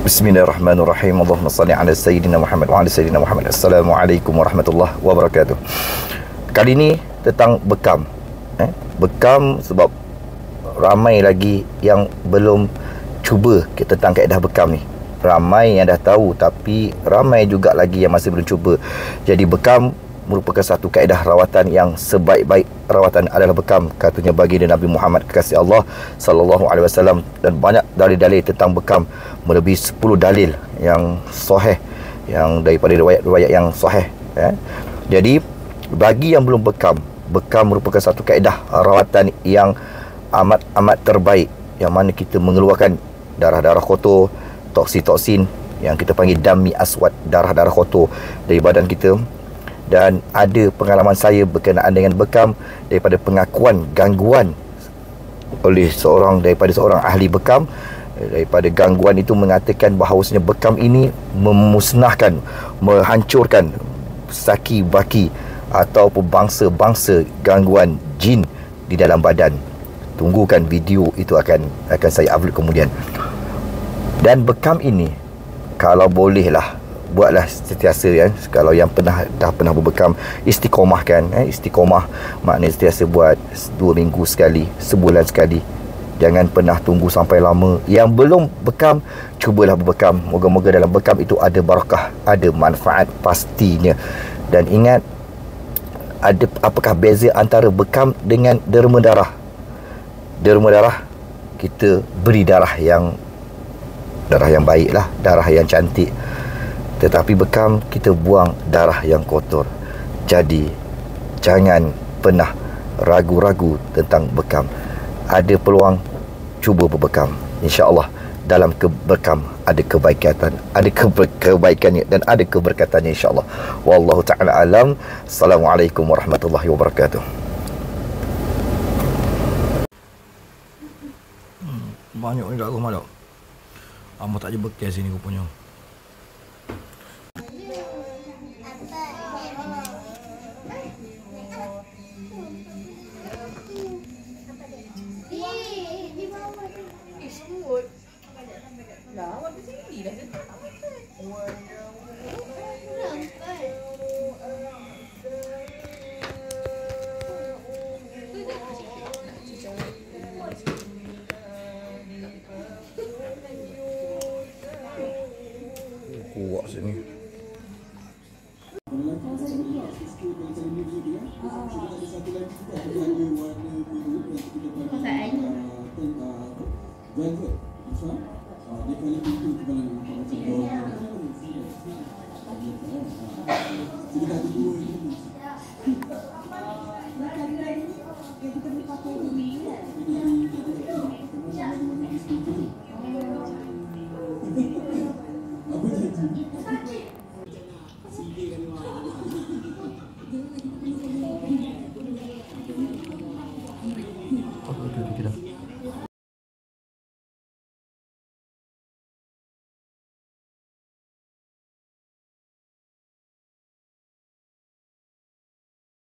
Bismillahirrahmanirrahim. Allahumma salli ala Sayyidina Muhammad wa ala Sayyidina Muhammad. Assalamualaikum warahmatullahi wabarakatuh. Kali ni tentang bekam. Bekam sebab ramai lagi yang belum cuba tentang kaedah bekam ni. Ramai yang dah tahu tapi ramai juga lagi yang masih belum cuba. Jadi bekam merupakan satu kaedah rawatan yang sebaik-baik rawatan adalah bekam, katanya baginda Nabi Muhammad kekasih Allah sallallahu alaihi wasallam, dan banyak dalil-dalil tentang bekam, melebihi 10 dalil yang sahih, yang daripada riwayat-riwayat yang sahih. Jadi bagi yang belum bekam, bekam merupakan satu kaedah rawatan yang amat terbaik, yang mana kita mengeluarkan darah-darah kotor, toksin yang kita panggil dami aswad, darah-darah kotor dari badan kita. Dan ada pengalaman saya berkenaan dengan bekam daripada pengakuan gangguan oleh daripada seorang ahli bekam. Daripada gangguan itu mengatakan bahawasanya bekam ini memusnahkan, menghancurkan saki baki ataupun bangsa-bangsa gangguan jin di dalam badan. Tunggukan video itu akan saya upload kemudian. Dan bekam ini kalau bolehlah buatlah sentiasa, kan. Kalau yang dah pernah berbekam, istiqomah, kan. Istiqomah maknanya sentiasa buat 2 minggu sekali, sebulan sekali. Jangan pernah tunggu sampai lama. Yang belum bekam, cubalah berbekam. Moga-moga dalam bekam itu ada barakah, ada manfaat pastinya. Dan ingat, apakah beza antara bekam dengan derma darah? Derma darah, kita beri darah yang baik lah, darah yang cantik. Tetapi bekam, kita buang darah yang kotor. Jadi jangan pernah ragu-ragu tentang bekam. Ada peluang, cuba berbekam. InsyaAllah dalam bekam ada kebaikannya dan ada keberkatannya, insyaAllah. Wallahu ta'ala alam. Assalamualaikum warahmatullahi wabarakatuh. Banyak ni kat rumah tak? Amat tak je bekas sini rupanya. Kuat sini.